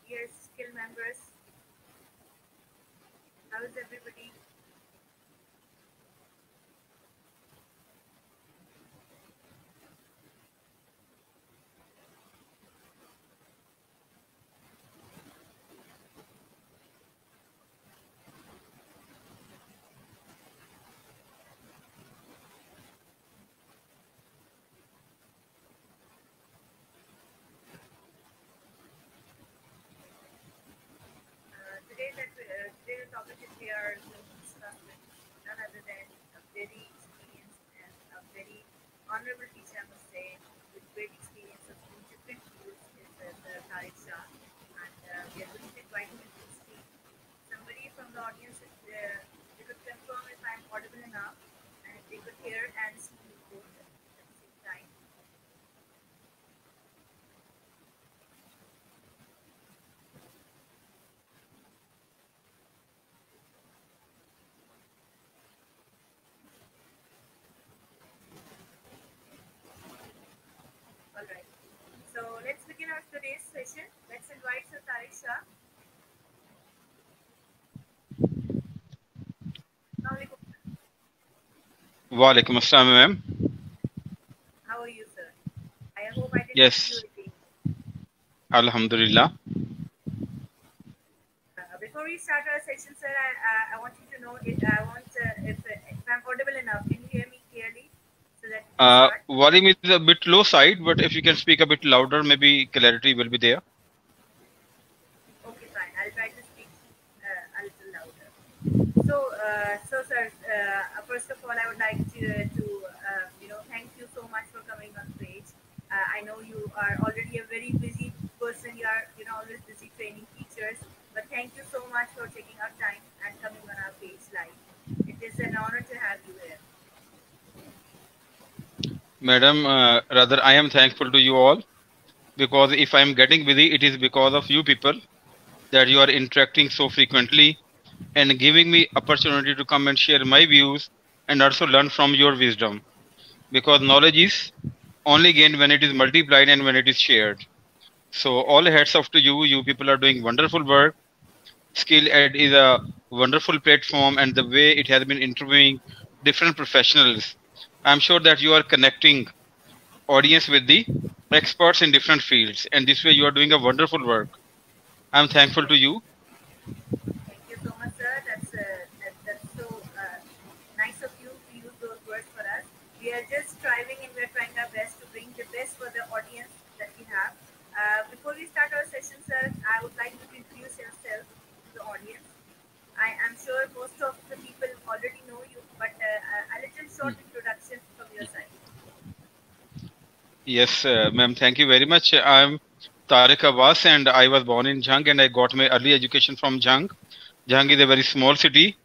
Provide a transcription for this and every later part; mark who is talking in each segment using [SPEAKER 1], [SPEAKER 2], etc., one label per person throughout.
[SPEAKER 1] dear skill members. How is everybody? Today's topic is we are going to discuss with none other than a very experienced and a very honorable teacher, I must say, with great experience of different fields, is Tariq Shah. And we are going to invite him to speak. Somebody from the audience, if they could confirm if I'm audible enough, and if they could hear and see me both at the same time. All right. So let's begin our today's session. Let's invite Sir Tariq Shah. Assalamualaikum.
[SPEAKER 2] Walaikum assalam, ma'am.
[SPEAKER 1] How are you, sir? I hope I didn't keep you
[SPEAKER 2] Yes,
[SPEAKER 1] waiting.
[SPEAKER 2] Alhamdulillah.
[SPEAKER 1] Before we start our session, sir, I want you to know if I'm audible enough. Can you hear me clearly so that we can start?
[SPEAKER 2] Volume is a bit low side, but if you can speak a bit louder, maybe clarity will be there.
[SPEAKER 1] Okay, fine. I'll try to speak a little louder. So sir, first of all, I would like to thank you so much for coming on stage. I know you are already a very busy person. You are, always busy training teachers. But thank you so much for taking our time and coming on our page live. It is an honor to have you here.
[SPEAKER 2] Madam, rather, I am thankful to you all because if I am getting busy, it is because of you people that you are interacting so frequently and giving me opportunity to come and share my views and also learn from your wisdom because knowledge is only gained when it is multiplied and when it is shared. So all hats off to you. You people are doing wonderful work. Skill Ed is a wonderful platform, and the way it has been interviewing different professionals, I'm sure that you are connecting audience with the experts in different fields, and this way you are doing a wonderful work. I'm thankful to you.
[SPEAKER 1] Thank you so much, sir. That's so nice of you to use those words for us. We are just striving and we're trying our best to bring the best for the audience that we have. Before we start our session, sir, I would like you to introduce yourself to the audience. I am sure most of the people already know you, but a little short introduction from your side.
[SPEAKER 2] Yes, ma'am. Thank you very much. I'm Tariq Abbas, and I was born in Jhang, and I got my early education from Jhang. Jhang is a very small city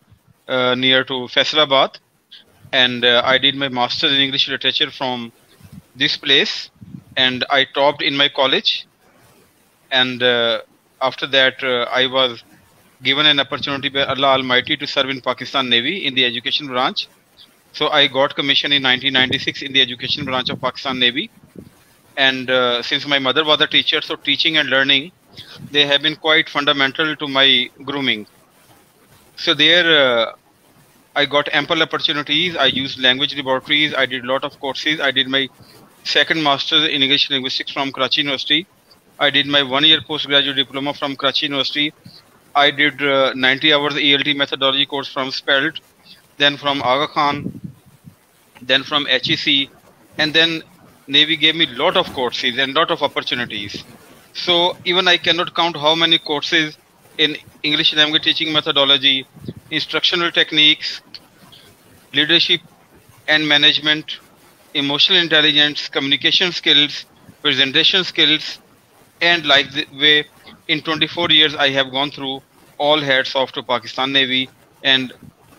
[SPEAKER 2] near to Faisalabad, and I did my master's in English literature from this place, and I topped in my college. And after that, I was given an opportunity by Allah Almighty to serve in Pakistan Navy in the education branch. So I got commissioned in 1996 in the education branch of Pakistan Navy. And since my mother was a teacher, so teaching and learning, they have been quite fundamental to my grooming. So there, I got ample opportunities. I used language laboratories. I did a lot of courses. I did my second master's in English linguistics from Karachi University. I did my 1 year postgraduate diploma from Karachi University. I did 90 hours ELT methodology course from SPELT, then from Aga Khan, then from HEC, and then Navy gave me lot of courses and lot of opportunities. So even I cannot count how many courses in English language teaching methodology, instructional techniques, leadership and management, emotional intelligence, communication skills, presentation skills, and like the way in 24 years I have gone through all heads of to Pakistan Navy, and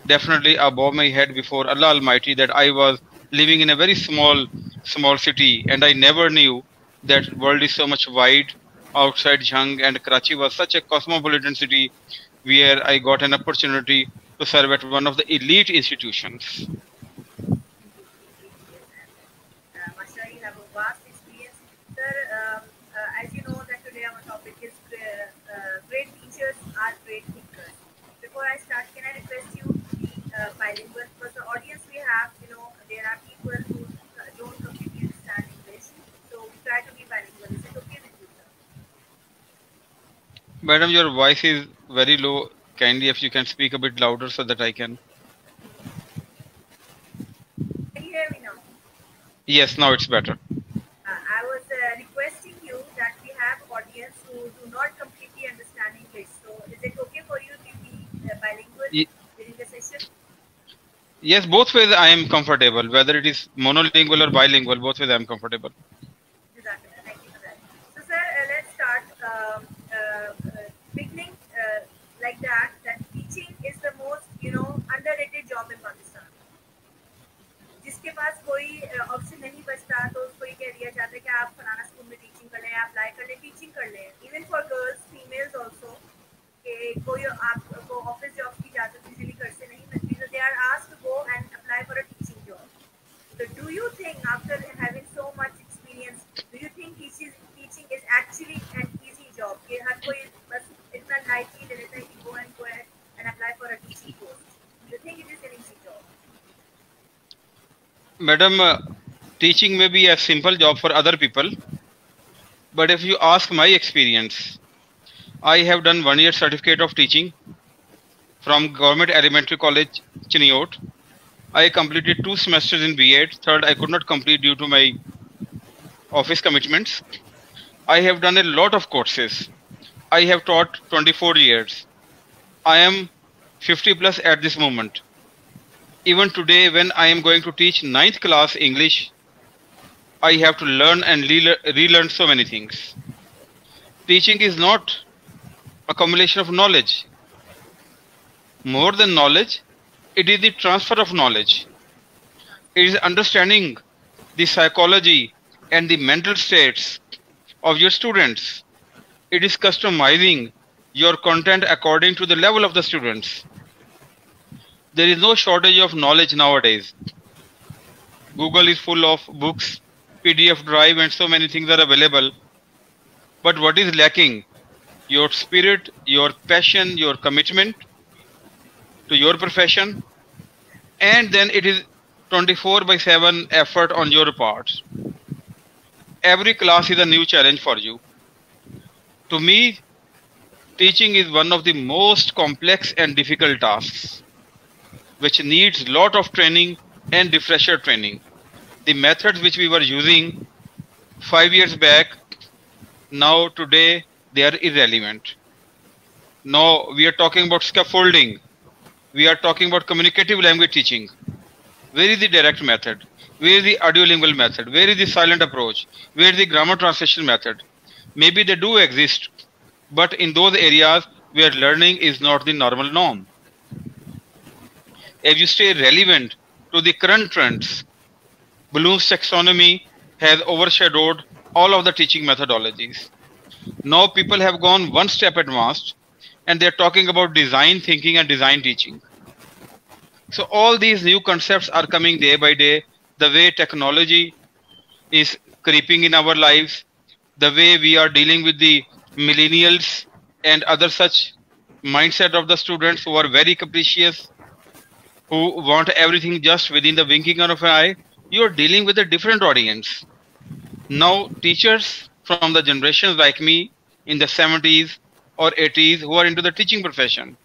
[SPEAKER 2] definitely above my head before Allah Almighty that I was living in a very small city, and I never knew that world is so much wide outside Jhang, and Karachi was such a cosmopolitan city where I got an opportunity to serve at one of the elite institutions.
[SPEAKER 1] Masha, you have a vast experience. Sir, as you know that today our topic is great teachers are great thinkers. Before I start, can I request you to be bilingual? Because the audience we have, there are people who don't completely understand English. So we try to be bilingual. Is it okay with you, sir?
[SPEAKER 2] Madam, your voice is very low. Kindly, if you can speak a bit louder so that I can.
[SPEAKER 1] Can you hear me now?
[SPEAKER 2] Yes, now it's better.
[SPEAKER 1] I was requesting you that we have audience who do not completely understand English. So is it okay for you to be bilingual
[SPEAKER 2] Ye-
[SPEAKER 1] during the session?
[SPEAKER 2] Yes, both ways I am comfortable. Whether it is monolingual or bilingual, both ways I am comfortable.
[SPEAKER 1] Jazakallah. Thank you for that. So, sir, let's start beginning like that. That teaching is the most, underrated job in Pakistan. जिसके पास कोई option नहीं बचता तो उसको ये कह दिया जाता है कि आप फलाना स्कूल में टीचिंग कर लें, अप्लाई कर लें, टीचिंग कर लें. Even for girls, females also, कि कोई आपको ऑफिस जॉब की इजाज़त यूजुअली घर से नहीं मिलती, तो they are asked to go and apply for a teaching job. So do you think after having so much experience, do you think teaching is actually an easy job? कि हर कोई बस इतना lightly ले लेता है कि go ahead and apply for a teaching post. Do you think it is an easy job?
[SPEAKER 2] Madam, teaching may be a simple job for other people, but if you ask my experience, I have done 1 year certificate of teaching from Government Elementary College, Chiniot. I completed 2 semesters in B.Ed. Third, I could not complete due to my office commitments. I have done a lot of courses. I have taught 24 years. I am 50 plus at this moment. Even today, when I am going to teach 9th class English, I have to learn and relearn so many things. Teaching is not accumulation of knowledge. More than knowledge, it is the transfer of knowledge. It is understanding the psychology and the mental states of your students. It is customizing your content according to the level of the students. There is no shortage of knowledge nowadays. Google is full of books, PDF drive, and so many things are available. But what is lacking? Your spirit, your passion, your commitment to your profession, and then it is 24/7 effort on your part. Every class is a new challenge for you. To me, teaching is one of the most complex and difficult tasks, which needs lot of training and refresher training. The methods which we were using 5 years back, now today they are irrelevant. Now we are talking about scaffolding. We are talking about communicative language teaching. Where is the direct method? Where is the audiolingual method? Where is the silent approach? Where is the grammar translation method? Maybe they do exist, but in those areas where learning is not the normal norm. If you stay relevant to the current trends, Bloom's taxonomy has overshadowed all of the teaching methodologies. Now people have gone one step advanced and they're talking about design thinking and design teaching. So all these new concepts are coming day by day. The way technology is creeping in our lives, the way we are dealing with the millennials and other such mindset of the students who are very capricious, who want everything just within the winking of an eye, you are dealing with a different audience. Now teachers from the generations like me in the 70s or 80s who are into the teaching profession.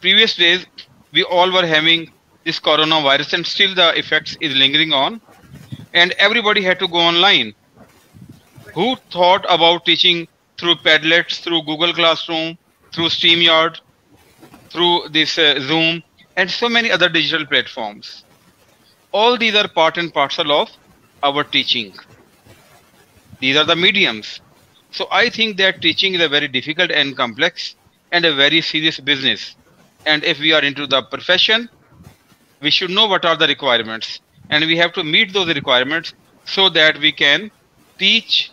[SPEAKER 2] Previous days, we all were having this coronavirus and still the effects is lingering on and everybody had to go online. Who thought about teaching through Padlets, through Google Classroom, through StreamYard, through this Zoom and so many other digital platforms? All these are part and parcel of our teaching. These are the mediums. So I think that teaching is a very difficult and complex and a very serious business. And if we are into the profession, we should know what are the requirements. And we have to meet those requirements so that we can teach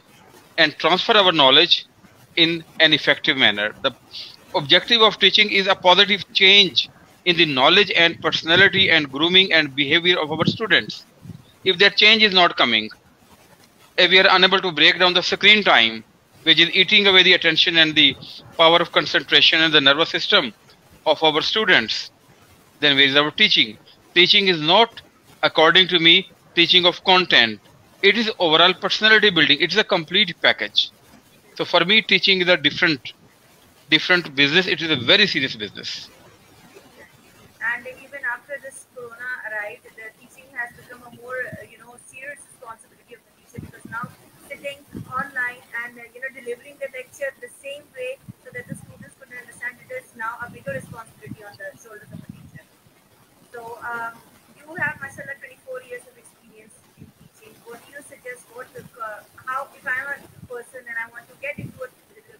[SPEAKER 2] and transfer our knowledge in an effective manner. The objective of teaching is a positive change in the knowledge and personality and grooming and behavior of our students. If that change is not coming, if we are unable to break down the screen time, which is eating away the attention and the power of concentration and the nervous system of our students, then where is our teaching? Teaching is not, according to me, teaching of content. It is overall personality building. It is a complete package. So for me, teaching is a different business. It is a very serious business.
[SPEAKER 1] And even after this corona, right, the teaching has become a more, serious responsibility of the teacher, because now sitting online and, delivering the lecture the same way so that the students could understand, it is now a bigger responsibility on the shoulders of a teacher. So you have, mashallah, 24 years of experience in teaching. What do you suggest? How, if I'm a person and I want to get into a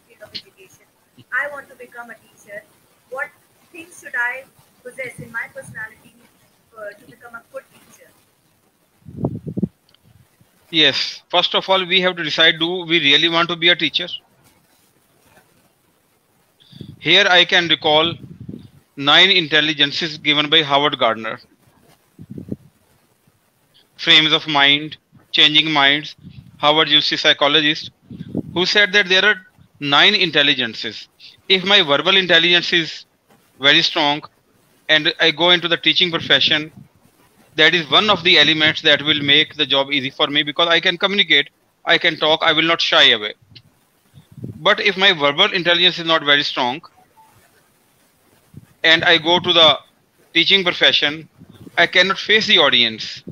[SPEAKER 1] field of education, I want to become a teacher, what things should I possess in my personality to become a good teacher?
[SPEAKER 2] Yes. First of all, we have to decide, do we really want to be a teacher? Here I can recall 9 intelligences given by Howard Gardner. Frames of mind, changing minds. Howard University psychologist, who said that there are 9 intelligences. If my verbal intelligence is very strong and I go into the teaching profession, that is one of the elements that will make the job easy for me, because I can communicate, I can talk, I will not shy away. But if my verbal intelligence is not very strong and I go to the teaching profession, I cannot face the audience.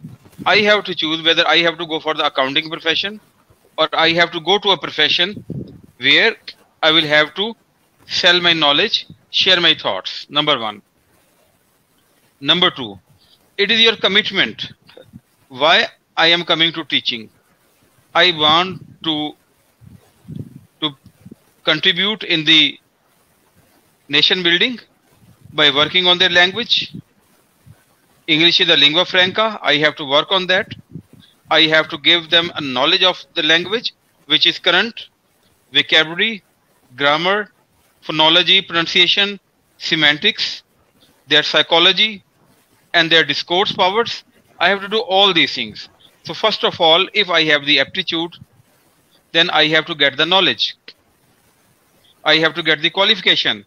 [SPEAKER 2] I have to choose whether I have to go for the accounting profession or I have to go to a profession where I will have to sell my knowledge, share my thoughts. Number 1. Number 2, it is your commitment. Why I am coming to teaching? I want to contribute in the nation building by working on their language. English is a lingua franca. I have to work on that. I have to give them a knowledge of the language, which is current, vocabulary, grammar, phonology, pronunciation, semantics, their psychology, and their discourse powers. I have to do all these things. So first of all, if I have the aptitude, then I have to get the knowledge. I have to get the qualification.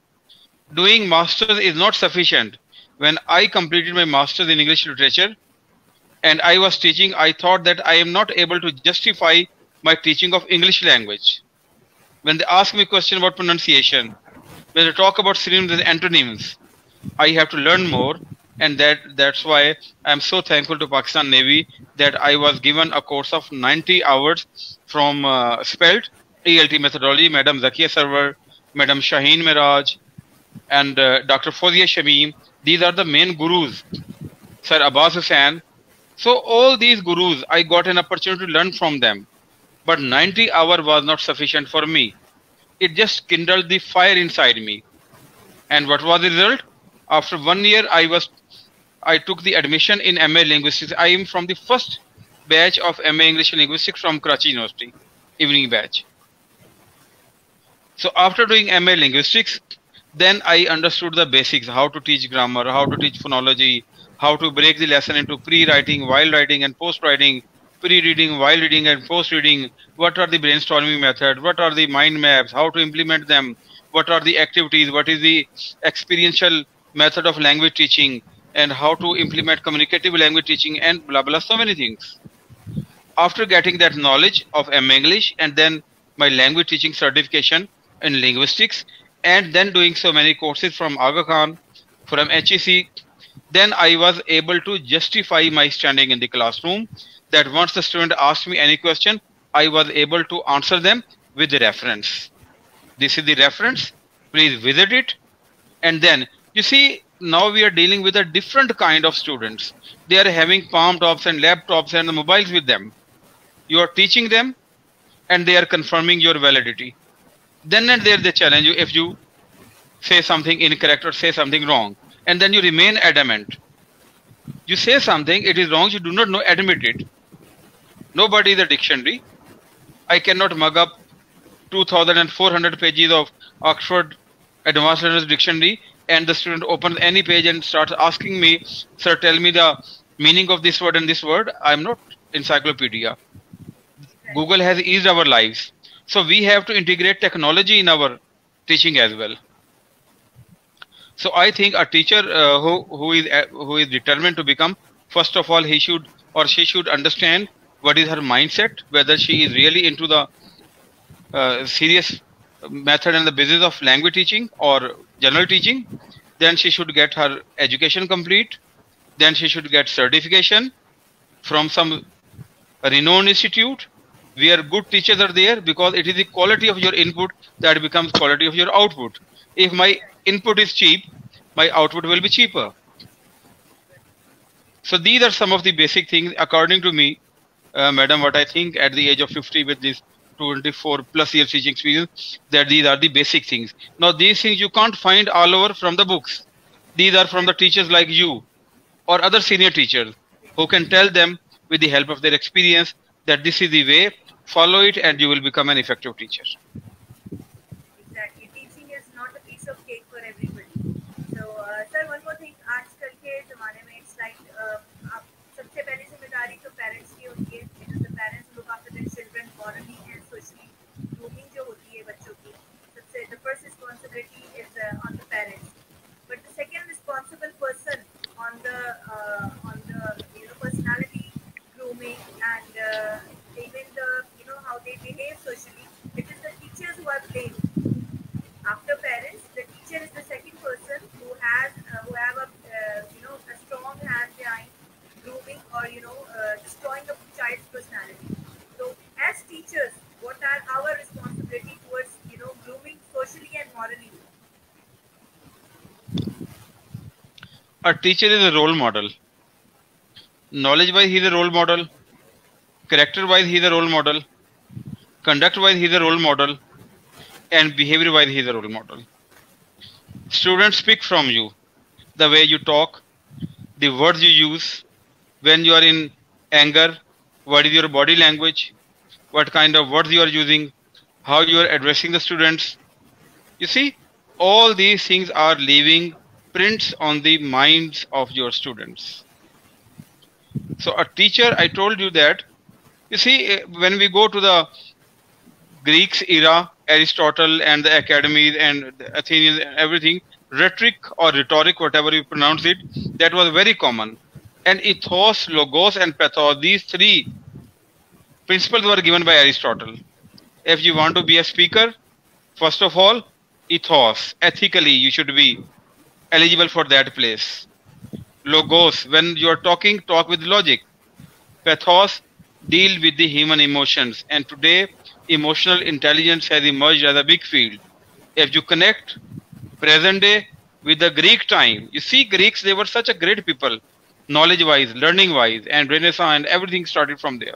[SPEAKER 2] Doing masters is not sufficient. When I completed my masters in English literature and I was teaching, I thought that I am not able to justify my teaching of English language. When they ask me a question about pronunciation, when they talk about synonyms and antonyms, I have to learn more. And that's why I'm so thankful to Pakistan Navy that I was given a course of 90 hours from SPELT, ELT methodology, Madam Zakia Sarwar, Madam Shaheen Miraj, and Dr. Fozia Shamim. These are the main gurus, Sir Abbas Hussain. So all these gurus, I got an opportunity to learn from them. But 90 hours was not sufficient for me. It just kindled the fire inside me. And what was the result? After 1 year, I took the admission in MA Linguistics. I am from the first batch of MA English and Linguistics from Karachi University, evening batch. So after doing MA Linguistics, then I understood the basics, how to teach grammar, how to teach phonology, how to break the lesson into pre-writing, while writing, and post-writing, pre-reading, while reading, and post-reading. What are the brainstorming methods? What are the mind maps? How to implement them? What are the activities? What is the experiential method of language teaching? And how to implement communicative language teaching, and blah, blah, so many things. After getting that knowledge of MA English and then my language teaching certification in linguistics, and then doing so many courses from Aga Khan, from HEC, then I was able to justify my standing in the classroom, that once the student asked me any question, I was able to answer them with the reference. This is the reference, please visit it. And then, you see, now we are dealing with a different kind of students. They are having palm tops and laptops and the mobiles with them. You are teaching them and they are confirming your validity. Then and there they challenge you if you say something incorrect or say something wrong. And then you remain adamant. You say something, it is wrong, you do not know, admit it. Nobody is a dictionary. I cannot mug up 2,400 pages of Oxford Advanced Learners Dictionary and the student opens any page and starts asking me, sir, tell me the meaning of this word and this word. I'm not encyclopedia. Google has eased our lives. So we have to integrate technology in our teaching as well. So I think a teacher who is determined to become, first of all, he should or she should understand what is her mindset, whether she is really into the serious method and the business of language teaching or general teaching. Then she should get her education complete. Then she should get certification from some renowned institute where good teachers are there, because it is the quality of your input that becomes quality of your output. If my input is cheap, my output will be cheaper. So these are some of the basic things according to me, madam, what I think at the age of 50 with this 24 plus years teaching experience, that these are the basic things. Now these things you can't find all over from the books. These are from the teachers like you or other senior teachers who can tell them with the help of their experience that this is the way, follow it and you will become an effective teacher.
[SPEAKER 1] Exactly. Teaching is not a piece of cake for everybody. So, sir, one more thing. आजकल के ज़माने में it's like आप सबसे पहली जिम्मेदारी तो parents की होती है. Because the parents look after their children morally and socially. Grooming जो होती है बच्चों की, सबसे the first responsibility is on the parents. But the second responsible person on the personality grooming and even the how they behave socially, it is the teachers who are blamed. After parents, the teacher is the second person who have a a strong hand behind grooming or destroying a child's personality. So as teachers, what are our responsibility towards grooming socially and morally?
[SPEAKER 2] A teacher is a role model. Knowledge wise he is a role model, character wise he is a role model, conduct wise he is a role model, and behavior wise he is a role model. Students pick from you the way you talk, the words you use, when you are in anger, what is your body language, what kind of words you are using, how you are addressing the students. You see, all these things are leaving prints on the minds of your students. So a teacher, I told you that, you see, when we go to the Greeks era, Aristotle and the academies and the Athenians and everything, rhetoric or rhetoric, whatever you pronounce it, that was very common. And ethos, logos and pathos, these three principles were given by Aristotle. If you want to be a speaker, first of all, ethos, ethically you should be eligible for that place. Logos, when you are talking, talk with logic. Pathos, deal with the human emotions. And today, emotional intelligence has emerged as a big field. If you connect present day with the Greek time, you see Greeks, they were such a great people, knowledge-wise, learning-wise, and Renaissance and everything started from there.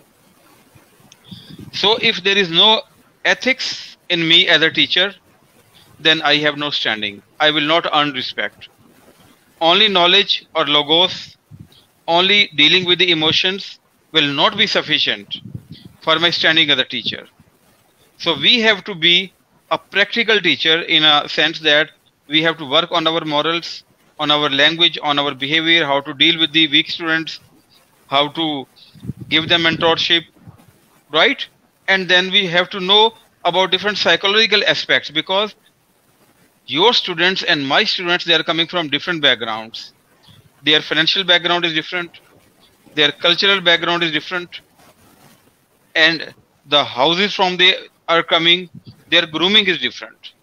[SPEAKER 2] So if there is no ethics in me as a teacher, then I have no standing. I will not earn respect. Only knowledge or logos, only dealing with the emotions will not be sufficient for my standing as a teacher. So we have to be a practical teacher in a sense that we have to work on our morals, on our language, on our behavior, how to deal with the weak students, how to give them mentorship, right? And then we have to know about different psychological aspects, because your students and my students, they are coming from different backgrounds. Their financial background is different. Their cultural background is different. And the houses from they are coming, their grooming is different.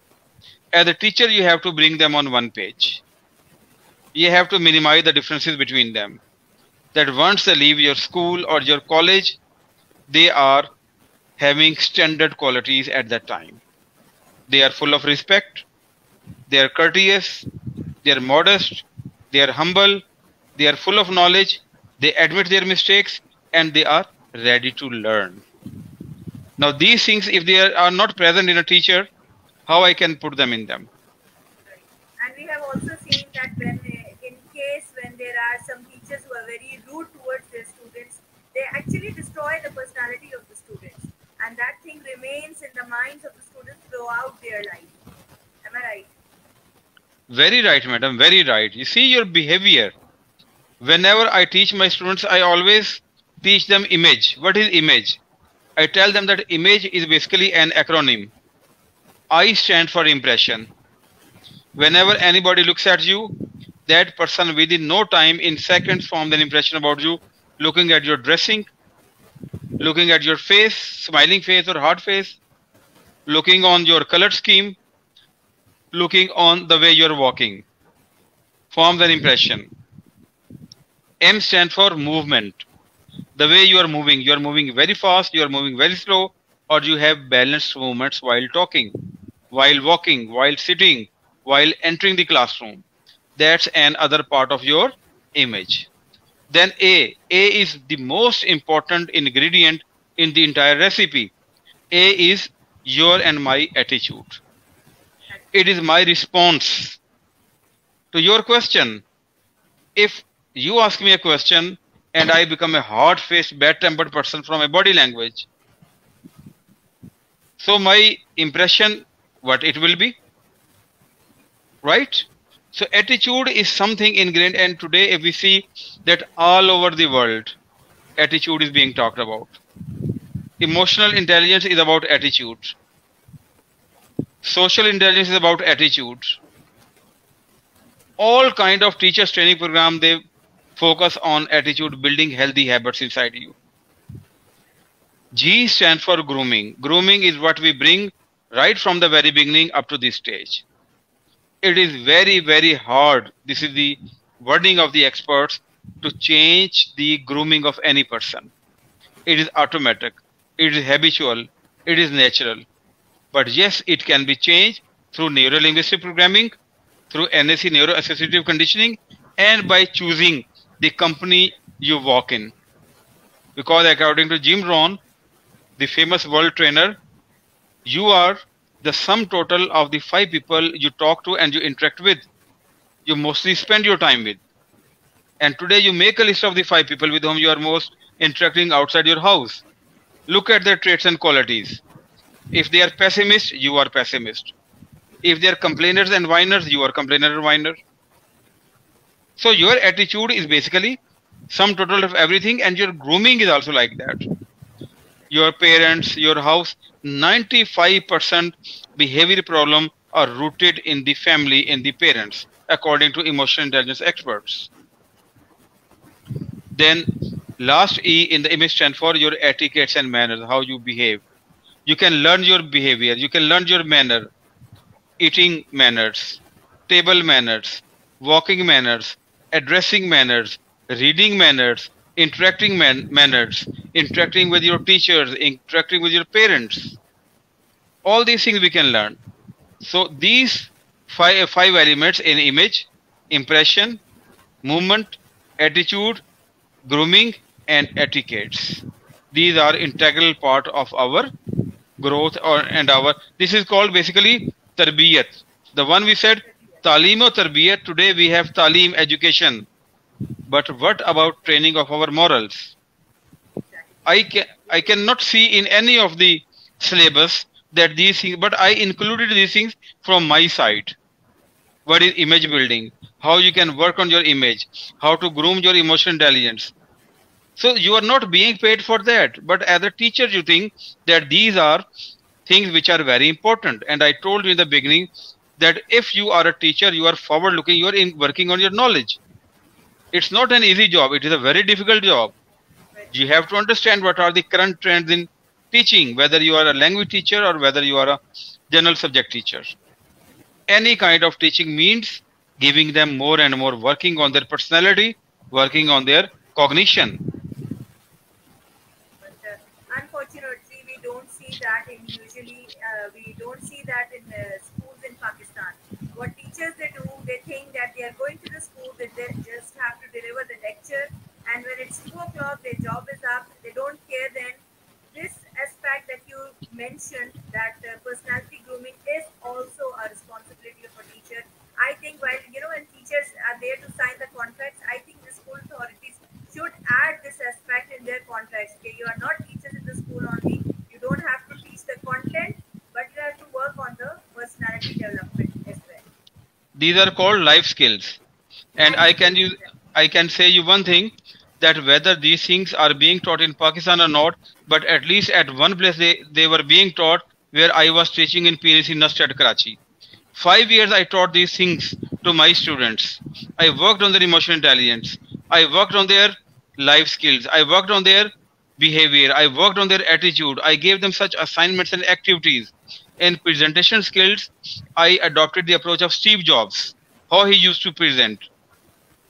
[SPEAKER 2] As a teacher, you have to bring them on one page. You have to minimize the differences between them. That once they leave your school or your college, they are having standard qualities at that time. They are full of respect. They are courteous, they are modest, they are humble, they are full of knowledge, they admit their mistakes, and they are ready to learn. Now these things, if they are not present in a teacher, how I can put them in them?
[SPEAKER 1] Right. And we have also seen that when there are some teachers who are very rude towards their students, they actually destroy the personality of the students. And that thing remains in the minds of the students throughout their life. Am I right?
[SPEAKER 2] Very right, madam, very right. You see your behavior. Whenever I teach my students, I always teach them image. What is image? I tell them that image is basically an acronym. I stand for impression. Whenever anybody looks at you, that person within no time, in seconds, forms an impression about you, looking at your dressing, looking at your face, smiling face or hard face, looking on your color scheme, looking on the way you're walking, forms an impression. M stands for movement. The way you are moving very fast, you are moving very slow, or you have balanced movements while talking, while walking, while sitting, while entering the classroom. That's another part of your image. Then A is the most important ingredient in the entire recipe. A is your and my attitude. It is my response to your question. If you ask me a question and I become a hard-faced, bad-tempered person from a body language, so my impression, what it will be, right? So attitude is something ingrained, and today if we see that all over the world, attitude is being talked about. Emotional intelligence is about attitude. Social intelligence is about attitude. All kind of teachers training program, they focus on attitude, building healthy habits inside you. G stands for grooming. Grooming is what we bring right from the very beginning up to this stage. It is very, very hard. This is the wording of the experts, to change the grooming of any person. It is automatic. It is habitual. It is natural. But yes, it can be changed through neuro-linguistic programming, through NAC, neuro-associative conditioning, and by choosing the company you walk in. Because according to Jim Rohn, the famous world trainer, you are the sum total of the 5 people you talk to and you interact with. You mostly spend your time with. And today you make a list of the 5 people with whom you are most interacting outside your house. Look at their traits and qualities. If they are pessimists, you are pessimist. If they are complainers and whiners, you are complainer and whiner. So your attitude is basically sum total of everything, and your grooming is also like that. Your parents, your house, 95% behavior problem are rooted in the family, in the parents, according to emotional intelligence experts. Then last E in the image stands for your etiquettes and manners, how you behave. You can learn your behavior, you can learn your manner, eating manners, table manners, walking manners, addressing manners, reading manners, interacting manners, interacting with your teachers, interacting with your parents. All these things we can learn. So these five elements in image: impression, movement, attitude, grooming, and etiquettes. These are integral part of our growth, and our, this is called basically tarbiyat. The one we said, talim or tarbiyat, today we have talim, education. But what about training of our morals? I cannot see in any of the syllabus that these things, but I included these things from my side. What is image building? How you can work on your image? How to groom your emotional intelligence? So you are not being paid for that. But as a teacher, you think that these are things which are very important. And I told you in the beginning that if you are a teacher, you are forward looking, you are working on your knowledge. It's not an easy job. It is a very difficult job. You have to understand what are the current trends in teaching, whether you are a language teacher or whether you are a general subject teacher. Any kind of teaching means giving them more and more, working on their personality, working on their cognition.
[SPEAKER 1] But unfortunately, we don't see that in schools in Pakistan. What teachers they do, they think that they are going to the school, that they just have to deliver the lecture, and when it's 2 o'clock, their job is up. They don't care then. This aspect that you mentioned, that personality grooming is also a responsibility of a teacher. I think while when teachers are there to sign the contracts, I think the school authorities should add this aspect in their contracts. Okay, you are not teachers in the school only. You don't have to teach the content, but you have to work on the personality development as well.
[SPEAKER 2] These are called life skills. And I can say you one thing, that whether these things are being taught in Pakistan or not, but at least at one place they were being taught where I was teaching in PNC Nust at Karachi. 5 years I taught these things to my students. I worked on their emotional intelligence. I worked on their life skills. I worked on their behavior. I worked on their attitude. I gave them such assignments and activities. In presentation skills, I adopted the approach of Steve Jobs, how he used to present.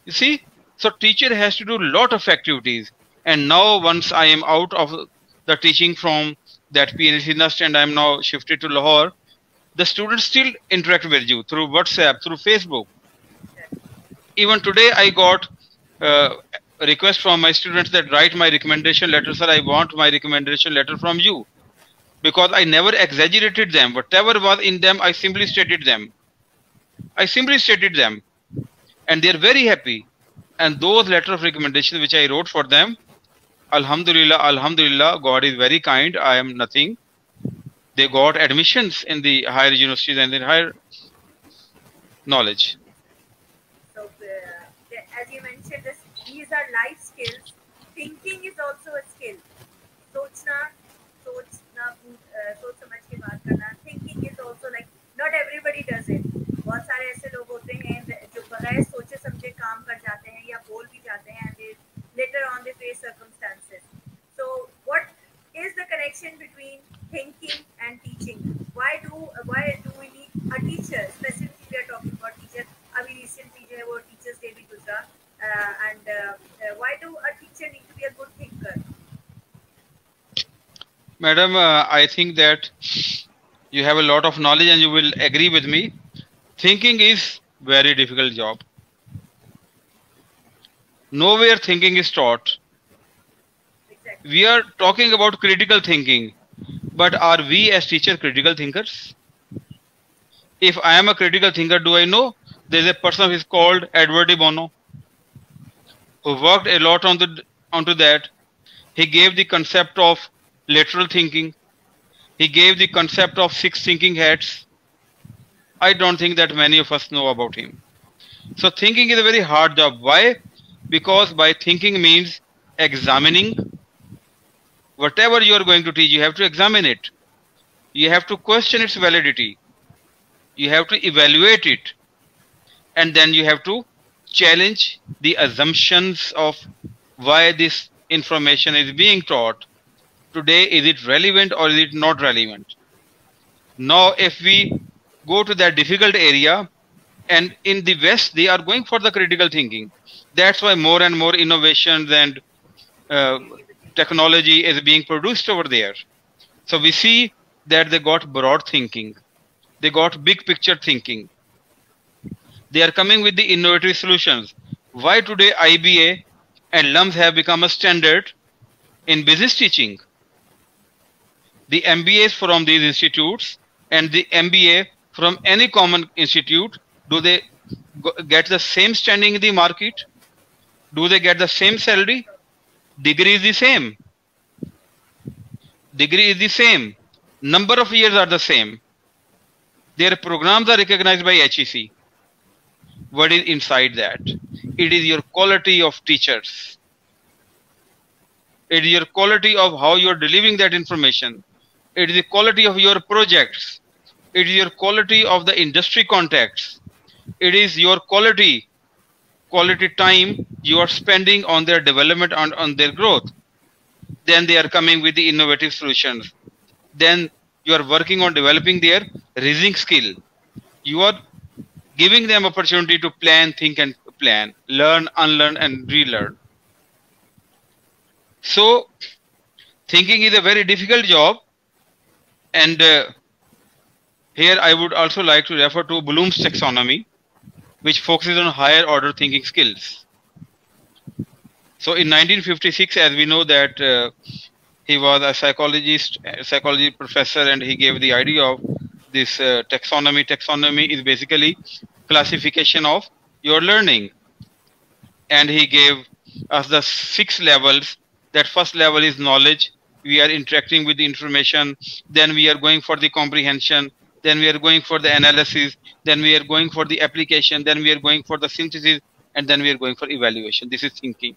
[SPEAKER 2] You see, so teacher has to do a lot of activities. And now once I am out of the teaching from that PNC Nust and I am now shifted to Lahore, the students still interact with you through WhatsApp, through Facebook. Even today I got a request from my students that write my recommendation letter, sir, I want my recommendation letter from you. Because I never exaggerated them. Whatever was in them, I simply stated them. And they are very happy. And those letters of recommendation which I wrote for them, Alhamdulillah, Alhamdulillah, God is very kind. I am nothing. They got admissions in the higher universities and in higher knowledge.
[SPEAKER 1] So, as you mentioned, these are life skills. Thinking is also a skill. सोच समझ के बात करना. Thinking is also like not everybody does it. बहुत सारे ऐसे लोग होते हैं जो बगैर सोचे समझे काम कर जाते हैं या बोल भी जाते हैं, and later on they face circumstances. So what is the connection between thinking and teaching? Why do we need a teacher? Specifically we are talking about teacher. अभी recently जो है वो Teachers Day भी गुजरा, and why do a teacher need to be a good thinker?
[SPEAKER 2] Madam, I think that you have a lot of knowledge and you will agree with me. Thinking is very difficult job. Nowhere thinking is taught. Exactly. We are talking about critical thinking, but are we as teachers critical thinkers? If I am a critical thinker, do I know? There is a person who is called Edward de Bono, who worked a lot onto that. He gave the concept of lateral thinking. He gave the concept of 6 thinking hats. I don't think that many of us know about him. So thinking is a very hard job. Why? Because by thinking means examining. Whatever you are going to teach, you have to examine it. You have to question its validity. You have to evaluate it. And then you have to challenge the assumptions of why this information is being taught. Today, is it relevant or is it not relevant? Now, if we go to that difficult area, and in the West, they are going for the critical thinking. That's why more and more innovations and technology is being produced over there. So we see that they got broad thinking. They got big picture thinking. They are coming with the innovative solutions. Why today IBA and LUMS have become a standard in business teaching? The MBAs from these institutes and the MBA from any common institute, do they get the same standing in the market? Do they get the same salary? Degree is the same. Degree is the same. Number of years are the same. Their programs are recognized by HEC. What is inside that? It is your quality of teachers. It is your quality of how you are delivering that information. It is the quality of your projects. It is your quality of the industry contacts. It is your quality time you are spending on their development and on their growth. Then they are coming with the innovative solutions. Then you are working on developing their reasoning skill. You are giving them opportunity to plan, think and plan, learn, unlearn and relearn. So thinking is a very difficult job. And here I would also like to refer to Bloom's taxonomy, which focuses on higher order thinking skills. So in 1956, as we know that he was a psychology professor, and he gave the idea of this taxonomy. Taxonomy is basically classification of your learning. And he gave us the 6 levels. That first level is knowledge. We are interacting with the information. Then we are going for the comprehension. Then we are going for the analysis. Then we are going for the application. Then we are going for the synthesis. And then we are going for evaluation. This is thinking.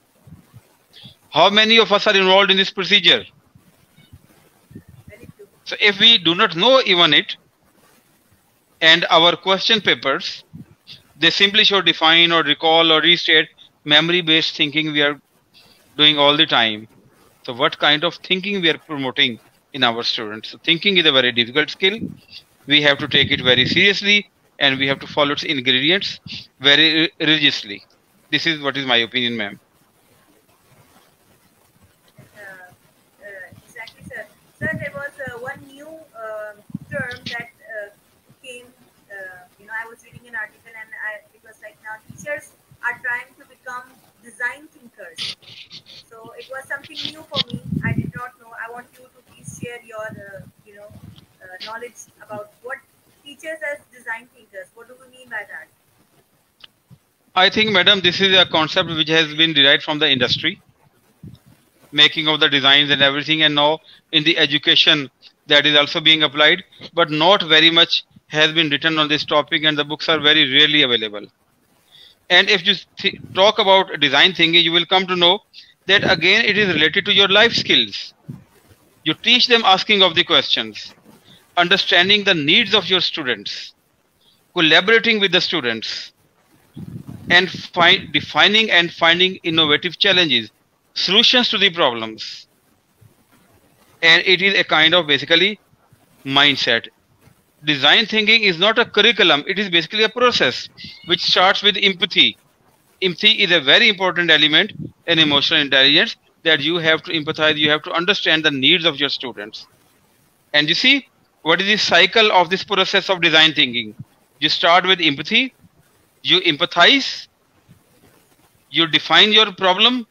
[SPEAKER 2] How many of us are involved in this procedure?
[SPEAKER 1] Very true.
[SPEAKER 2] So if we do not know even it, and our question papers, they simply should define or recall or restate memory-based thinking we are doing all the time. So what kind of thinking we are promoting in our students? So thinking is a very difficult skill. We have to take it very seriously, and we have to follow its ingredients very religiously. This is what is my opinion, ma'am.
[SPEAKER 1] Exactly, sir. Sir, there was one new term that came. I was reading an article, and it was like now teachers are trying to become design thinkers. So it was something new for me. I did not know. I want you to please share your, knowledge about what teachers as design thinkers. What do we mean by that?
[SPEAKER 2] I think, madam, this is a concept which has been derived from the industry, making of the designs and everything, and now in the education that is also being applied, but not very much has been written on this topic, and the books are very rarely available. And if you talk about design thinking, you will come to know that again it is related to your life skills. You teach them asking of the questions, understanding the needs of your students, collaborating with the students, and defining and finding innovative challenges, solutions to the problems. And it is a kind of basically mindset. Design thinking is not a curriculum, it is basically a process which starts with empathy. Empathy is a very important element in emotional intelligence, that you have to empathize, you have to understand the needs of your students. And you see, what is the cycle of this process of design thinking? You start with empathy, you empathize, you define your problem,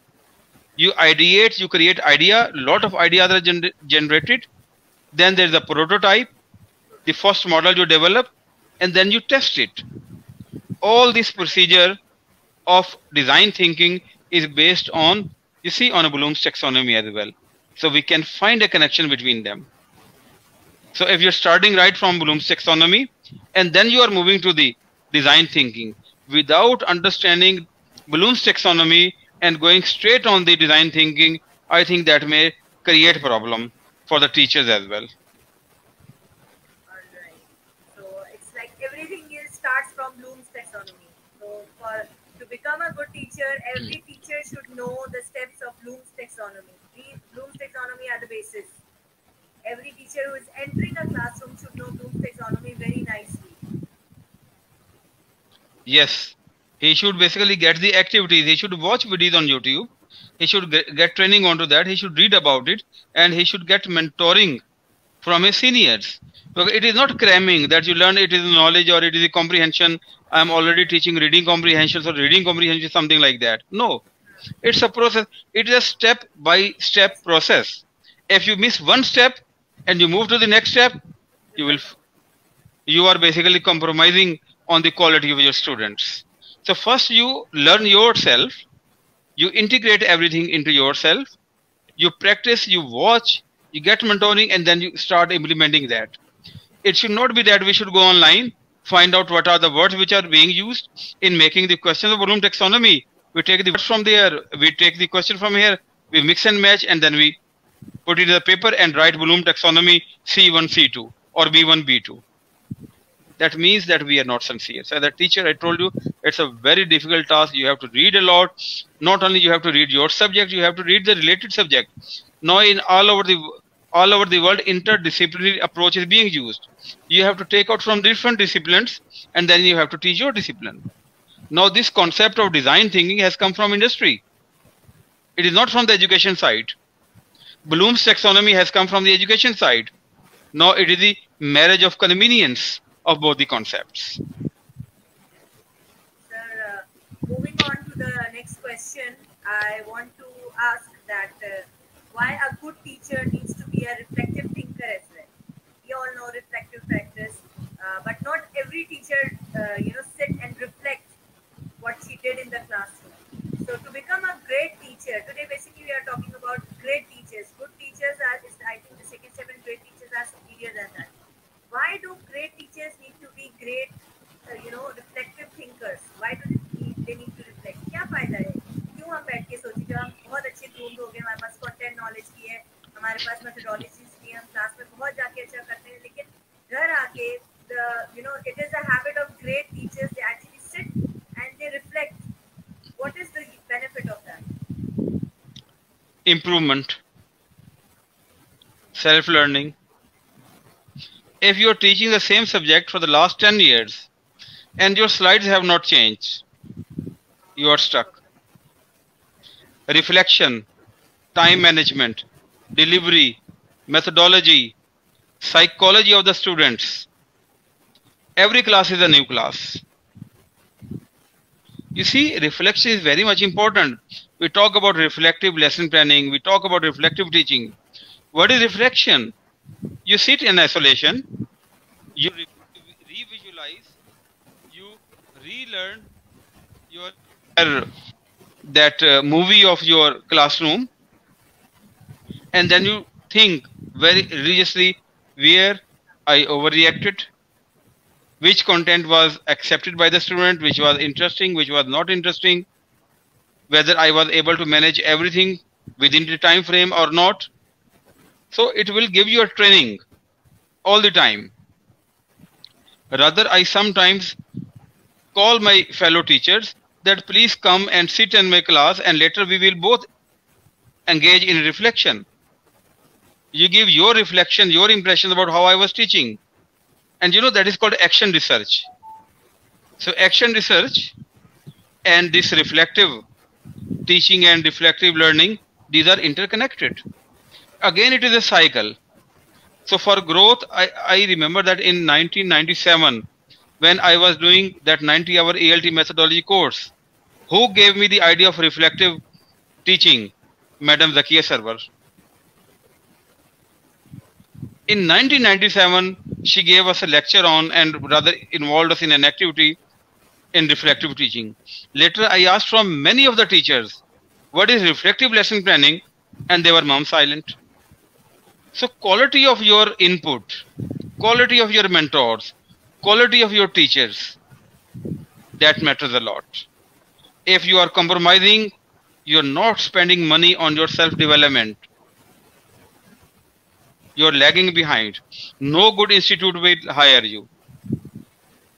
[SPEAKER 2] you ideate, you create idea, lot of ideas are generated. Then there is a prototype, the first model you develop, and then you test it. All this procedure of design thinking is based on, you see, on a Bloom's taxonomy as well. So we can find a connection between them. So if you're starting right from Bloom's taxonomy, and then you are moving to the design thinking, without understanding Bloom's taxonomy and going straight on the design thinking, I think that may create problem for the teachers as well.
[SPEAKER 1] All right. So it's like everything starts from Bloom's taxonomy. So to become a good teacher, every teacher should know the steps of Bloom's taxonomy. Bloom's taxonomy are the basis. Every teacher who is entering a classroom should know Bloom's taxonomy very nicely.
[SPEAKER 2] Yes, he should basically get the activities. He should watch videos on YouTube. He should get training onto that. He should read about it, and he should get mentoring from his seniors. So it is not cramming that you learn it is knowledge or it is a comprehension. I am already teaching reading comprehension, so reading comprehension is something like that. No, it's a process. It is a step by step process. If you miss one step and you move to the next step, you are basically compromising on the quality of your students. So first you learn yourself, you integrate everything into yourself, you practice, you watch, you get mentoring, and then you start implementing that. It should not be that we should go online, find out what are the words which are being used in making the questions of Bloom taxonomy. We take the words from there, we take the question from here, we mix and match, and then we put it in the paper and write Bloom taxonomy C1, C2 or B1, B2. That means that we are not sincere. So as a teacher, I told you, it's a very difficult task. You have to read a lot. Not only you have to read your subject, you have to read the related subject. Now in all over the world, interdisciplinary approach is being used. You have to take out from different disciplines, and then you have to teach your discipline. Now this concept of design thinking has come from industry. It is not from the education side. Bloom's taxonomy has come from the education side. Now it is the marriage of convenience of both the concepts.
[SPEAKER 1] Sir, moving on to the next question, I want to ask that why a good teacher needs to be a reflective thinker as well. We all know reflective practice, but not every teacher, sit and reflect what she did in the classroom. So to become a great teacher, today basically we are talking about great teachers. Good teachers I think the second step in great teachers are superior than that. Why do great teachers need to be great, reflective thinkers? Why do they need to reflect? क्या फायदा है? क्यों हम बैठ के सोचे जब हम बहुत अच्छे ग्रूम्ड हो गए पास कंटेंट नॉलेज की है, हमारे पास मेथोडोलॉजीज की है, हम क्लास में बहुत जाके अच्छा करते हैं, लेकिन घर आके it is a habit of great teachers, they actually sit and they reflect. What is the benefit of that?
[SPEAKER 2] Improvement, self-learning. If you are teaching the same subject for the last 10 years and your slides have not changed, you are stuck. Reflection, time management, delivery, methodology, psychology of the students. Every class is a new class. You see, reflection is very much important. We talk about reflective lesson planning, we talk about reflective teaching. What is reflection? You sit in isolation, you revisualize, you relearn your that movie of your classroom, and then you think very religiously where I overreacted, which content was accepted by the student, which was interesting, which was not interesting, whether I was able to manage everything within the time frame or not. So it will give you a training all the time. Rather, I sometimes call my fellow teachers that please come and sit in my class and later we will both engage in reflection. You give your reflection, your impressions about how I was teaching. And that is called action research. So action research and this reflective teaching and reflective learning, these are interconnected. Again, it is a cycle. So for growth, I remember that in 1997, when I was doing that 90-hour ALT methodology course, who gave me the idea of reflective teaching? Madam Zakia Sarwar. In 1997, she gave us a lecture on and rather involved us in an activity in reflective teaching. Later, I asked from many of the teachers, what is reflective lesson planning? And they were mum silent. So quality of your input, quality of your mentors, quality of your teachers, that matters a lot. If you are compromising, you're not spending money on your self-development. You're lagging behind. No good institute will hire you.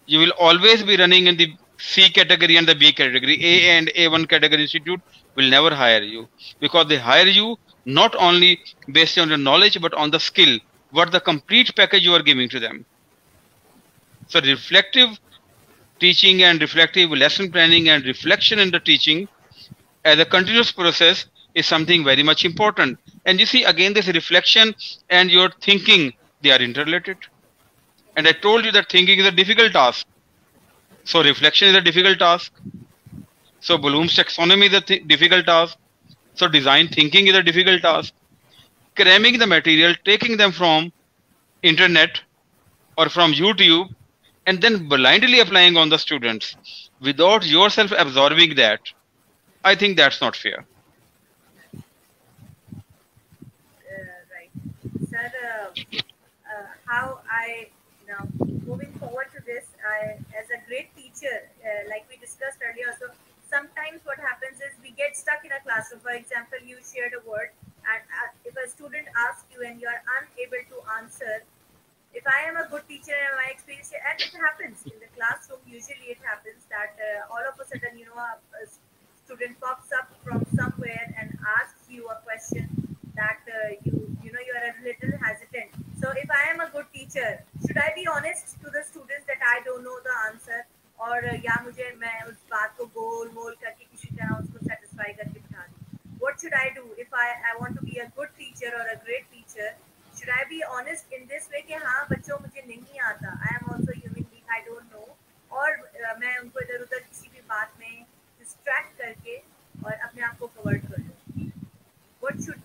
[SPEAKER 2] You will always be running in the C category and the B category. A and A1 category institute will never hire you because they hire you not only based on your knowledge but on the skill, what the complete package you are giving to them. So reflective teaching and reflective lesson planning and reflection in the teaching as a continuous process is something very much important. And you see, again, this reflection and your thinking, they are interrelated. And I told you that thinking is a difficult task. So reflection is a difficult task. So Bloom's taxonomy is a difficult task. So design thinking is a difficult task. Cramming the material, taking them from internet or from YouTube, and then blindly applying on the students without yourself absorbing that, I think that's not fair.
[SPEAKER 1] Right. Sir, how I now moving forward to this, as a great teacher, like we discussed earlier, so sometimes what happens is we get stuck in a classroom. For example, you shared a word, and if a student asks you and you are unable to answer, if I am a good teacher in my experience, and it happens in the classroom, usually it happens that all of a sudden, a student pops up from somewhere and asks you a question that you are a little hesitant. So if I am a good teacher, should I be honest to the students that I don't know the answer, और या मुझे मैं उस बात को गोल मोल करके किसी तरह उसको satisfy करके बिठा दूँ? What should I do if I want to be a good teacher or a great teacher? Should I be honest in this way कि हाँ बच्चों मुझे नहीं आता, I am also human being, I don't know, और मैं उनको इधर उधर किसी भी बात में distract करके और अपने आप को cover कर लूँ? What should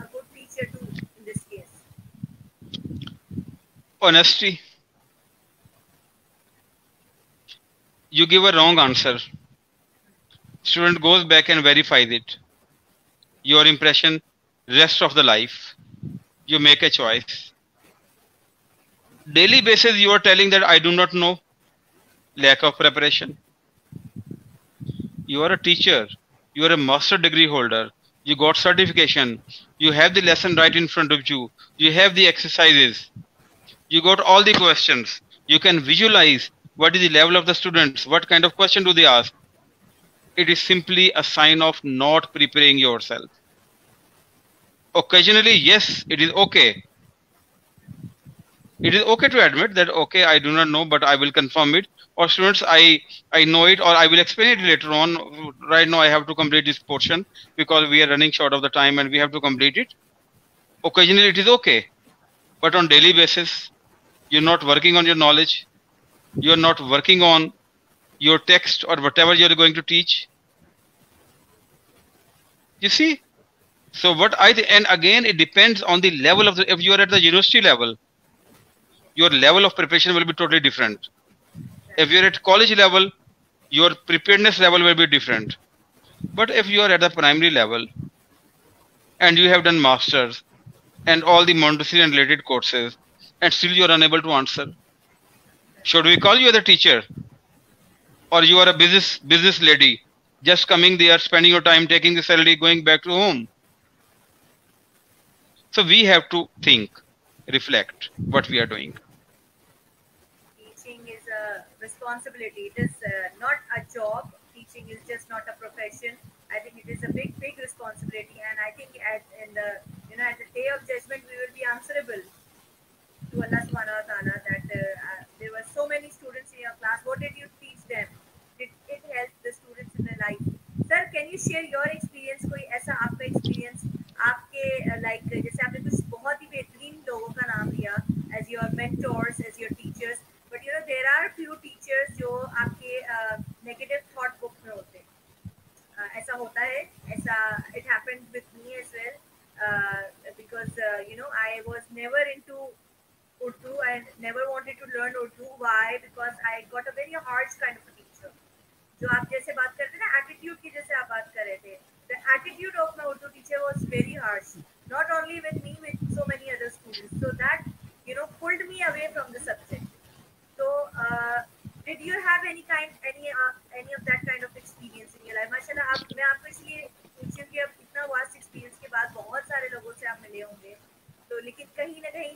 [SPEAKER 1] a good teacher do in this case?
[SPEAKER 2] Honesty. You give a wrong answer. Student goes back and verifies it. Your impression, rest of the life. You make a choice. Daily basis, you are telling that I do not know. Lack of preparation. You are a teacher. You are a master degree holder. You got certification. You have the lesson right in front of you. You have the exercises. You got all the questions. You can visualize what is the level of the students, what kind of question do they ask. It is simply a sign of not preparing yourself. Occasionally, yes, it is okay. It is okay to admit that, okay, I do not know, but I will confirm it. Or students, I know it, or I will explain it later on. Right now, I have to complete this portion because we are running short of the time and we have to complete it. Occasionally, it is okay. But on daily basis, you're not working on your knowledge. You're not working on your text or whatever you're going to teach. You see? So what and again, it depends on the level of if you are at the university level, your level of preparation will be totally different. If you're at college level, your preparedness level will be different. But if you are at the primary level and you have done masters and all the Montessori and related courses and still you are unable to answer, should we call you as a teacher? Or you are a business lady, just coming there, spending your time, taking the salary, going back to home? So we have to think, reflect what we are doing.
[SPEAKER 1] Teaching is a responsibility. It is not a job. Teaching is just not a profession. I think it is a big responsibility, and I think at the day of judgment we will be answerable to Allah Subhanahu wa Taala that there were so many students in your class. What did you teach them? Did it help the students in their life? Sir, can you share your experience? कोई ऐसा आपका experience आपके like जैसे आपने कुछ बहुत ही बेहतरीन लोगों का नाम लिया as your mentors, as your teachers, but there are few teachers जो आपके negative thought book में होते हैं. ऐसा होता है, ऐसा it happened with me as well because I was never into Urdu. I never wanted to learn Urdu. Why? Because I got a very harsh kind of a teacher. जो आप जैसे बात करते हैं ना, attitude की जैसे आप बात कर रहे थे. The attitude of my Urdu teacher was very harsh. Not only with me, with so many other students. So that pulled me away from the subject. So did you have any of that kind of experience in your life? माशाल्लाह मैं आपको इसलिए पूछूं कि अब इतना vast experience के बाद बहुत सारे लोगों से आप मिले होंगे. तो लेकिन कहीं ना कहीं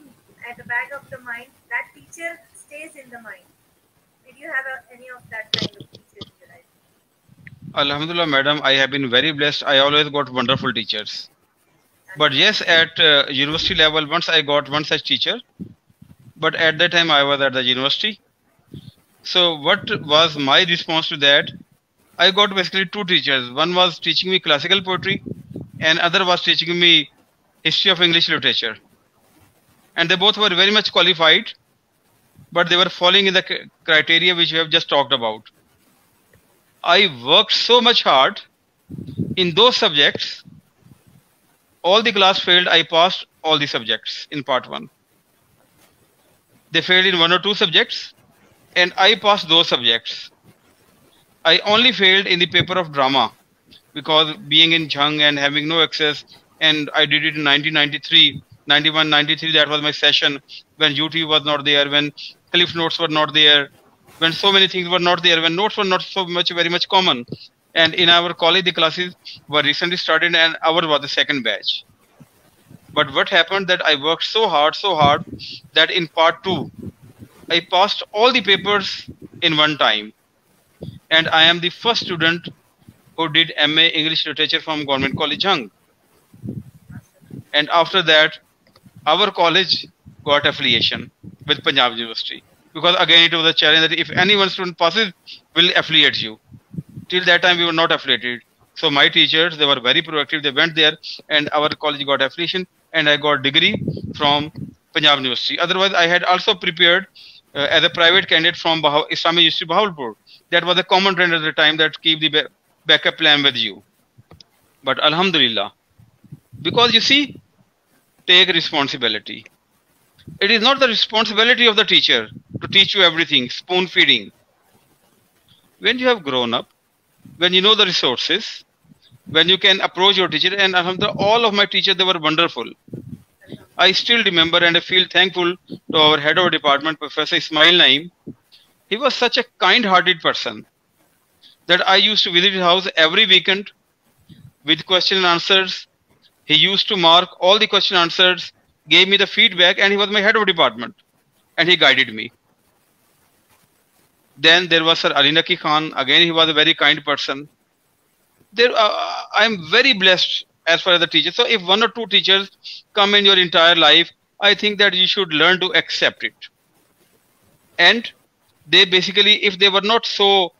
[SPEAKER 1] at the back of the mind, that teacher stays in the mind. Did you have any of that kind of teachers in your life?
[SPEAKER 2] Alhamdulillah, madam, I have been very blessed. I always got wonderful teachers. But yes, at university level, once I got one such teacher. But at that time, I was at the university. So what was my response to that? I got basically two teachers. One was teaching me classical poetry, and other was teaching me history of English literature. And they both were very much qualified, but they were falling in the criteria which we have just talked about. I worked so much hard in those subjects. All the class failed. I passed all the subjects in part 1. They failed in 1 or 2 subjects, and I passed those subjects. I only failed in the paper of drama because being in Jhang and having no access, and I did it in 1993, 91, 93, that was my session when YouTube was not there, when Cliff Notes were not there, when so many things were not there, when notes were not very much common. And in our college, the classes were recently started and ours was the second batch. But what happened that I worked so hard that in part 2, I passed all the papers in one time. And I am the first student who did MA English Literature from Government College Jhang. And after that, our college got affiliation with Punjab University. Because again, it was a challenge that if any one student passes, we'll affiliate you. Till that time, we were not affiliated. So my teachers, they were very proactive. They went there and our college got affiliation and I got degree from Punjab University. Otherwise, I had also prepared as a private candidate from Islamic University Bahawalpur. That was a common trend at the time, that keep the backup plan with you. But Alhamdulillah, because you see, take responsibility. It is not the responsibility of the teacher to teach you everything, spoon feeding. When you have grown up, when you know the resources, when you can approach your teacher, and Alhamdulillah, all of my teachers, they were wonderful. I still remember and I feel thankful to our head of department, Professor Ismail Naim. He was such a kind-hearted person that I used to visit his house every weekend. with question and answers. He used to mark all the question answers, gave me the feedback, and he was my head of department, and he guided me. Then there was Sir Ali Naki Khan. Again, he was a very kind person. I am very blessed as far as the teachers. So if one or two teachers come in your entire life, I think that you should learn to accept it. And they basically, if they were not so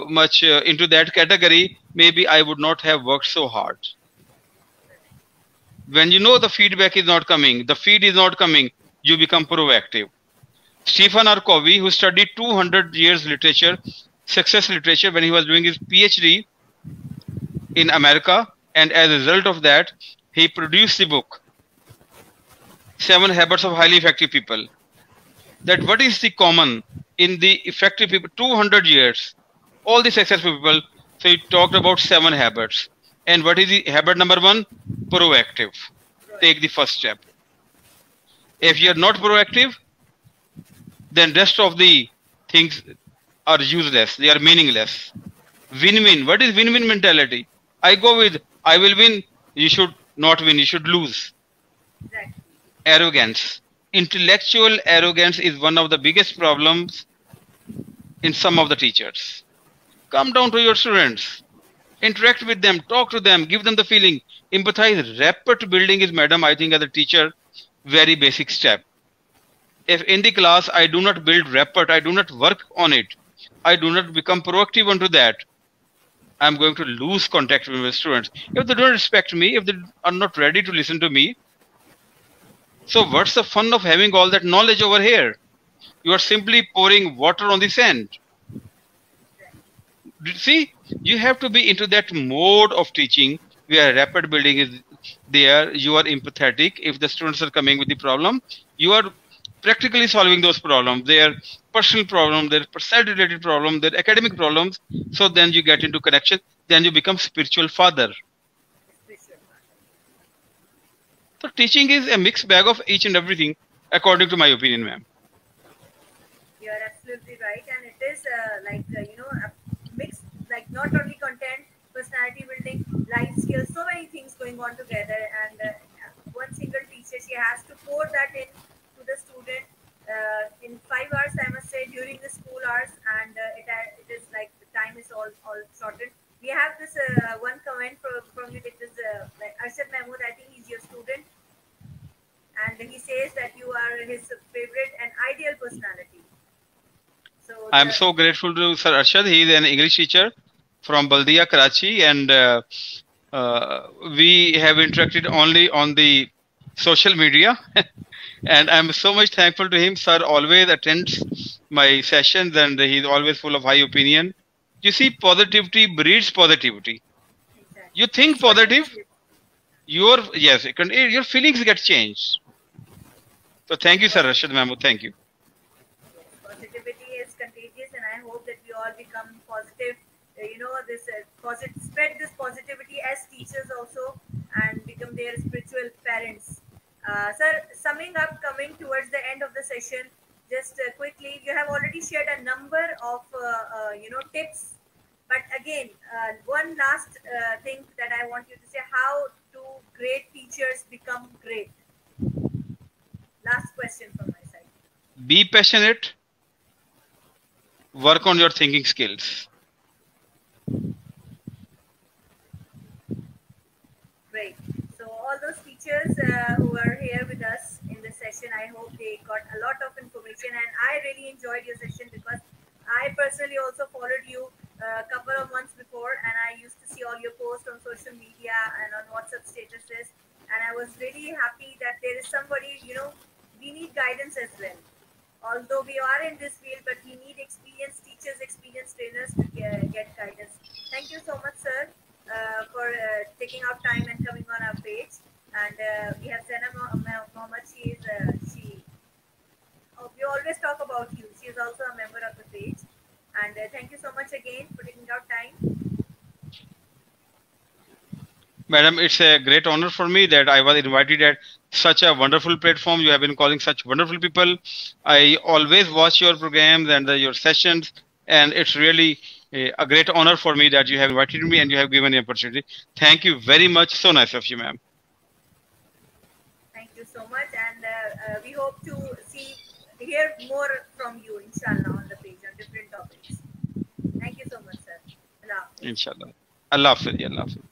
[SPEAKER 2] much into that category, maybe I would not have worked so hard. When you know the feedback is not coming, the feed is not coming, you become proactive. Stephen R. Covey, who studied 200 years literature, success literature, when he was doing his PhD in America, and as a result of that, he produced the book, 7 Habits of Highly Effective People. That what is the common in the effective people, 200 years, all the successful people. So he talked about 7 habits. And what is the habit number 1? Proactive. Take the first step. If you are not proactive, then rest of the things are useless. They are meaningless. Win-win. What is win-win mentality? I go with, I will win. You should not win. You should lose.
[SPEAKER 1] Exactly.
[SPEAKER 2] Arrogance. Intellectual arrogance is one of the biggest problems in some of the teachers. Come down to your students. Interact with them. Talk to them. Give them the feeling. Empathize. Rapport building is, madam, I think as a teacher, very basic step. If in the class I do not build rapport, I do not work on it, I do not become proactive onto that, I'm going to lose contact with my students. If they don't respect me, if they are not ready to listen to me, so what's the fun of having all that knowledge over here? You are simply pouring water on the sand. See, you have to be into that mode of teaching where rapport building is there. You are empathetic. If the students are coming with the problem, you are practically solving those problems, their personal problems, their personality related problems, their academic problems. So then you get into connection, then you become spiritual father. So teaching is a mixed bag of each and everything, according to my opinion, ma'am.
[SPEAKER 1] You are absolutely right, and it is a mixed, like not only content, personality building, life skills, so many things going on together, and one single teacher, she has to pour that in to the student in 5 hours, I must say, during the school hours, and it is like the time is all shortened. We have this one comment from you. It is like Arshad Mahmood. I think he's your student, and he says that you are his favorite and ideal personality. So
[SPEAKER 2] I'm so grateful to Sir Arshad. He is an English teacher from Baldia, Karachi, and we have interacted only on the social media. And I'm so much thankful to him. Sir always attends my sessions, and he's always full of high opinion. You see, positivity breeds positivity.
[SPEAKER 1] exactly.
[SPEAKER 2] You think positive, your feelings get changed. So thank you, Sir Rashid Mahmood. Thank you.
[SPEAKER 1] Positivity is contagious, and I hope that we all become positive. This spread this positivity as teachers also, and become their spiritual parents. Sir, summing up, coming towards the end of the session, just quickly, you have already shared a number of tips, but again, one last thing that I want you to say: how do great teachers become great? Last question from my side.
[SPEAKER 2] Be passionate. Work on your thinking skills.
[SPEAKER 1] Great. So all those teachers who are here with us in this session, I hope they got a lot of information, and I really enjoyed your session because I personally also followed you a couple of months before, and I used to see all your posts on social media and on WhatsApp statuses, and I was really happy that there is somebody, we need guidance as well. Although we are in this field, but we need experienced teachers, experienced trainers to get guidance. Thank you so much, sir, for taking out time and coming on our page. And we have Zena Mohammed. We always talk about you. She is also a member of the page. And thank you so much again for taking out time.
[SPEAKER 2] Madam, it's a great honor for me that I was invited at such a wonderful platform. You have been calling such wonderful people. I always watch your programs and your sessions, and it's really A great honor for me that you have invited me and you have given me opportunity. Thank you very much. So nice of you, ma'am.
[SPEAKER 1] Thank you so much, and we hope to hear more from you, inshallah, on the page on different topics. Thank you so much, sir. Allah Hafiz.
[SPEAKER 2] Inshallah. Allah Hafiz. Allah Hafiz.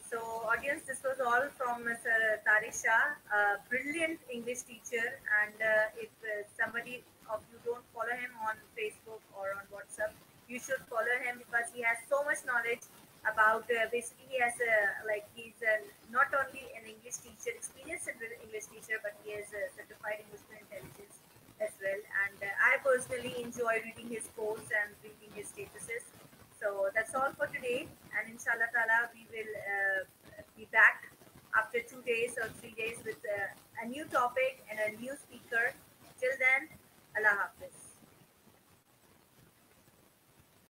[SPEAKER 1] So, audience, this was all from Sir Tariq Shah, a brilliant English teacher. And if somebody of you don't follow him on Facebook or on WhatsApp, you should follow him because he has so much knowledge about. Basically, he has he's not only an English teacher, experienced English teacher, but he is a certified emotional intelligence as well. And I personally enjoy reading his posts and reading his statuses. So that's all for today. And inshallah ta'ala, we will be back after 2 days or 3 days with a new topic and a new speaker. Till then, Allah Hafiz.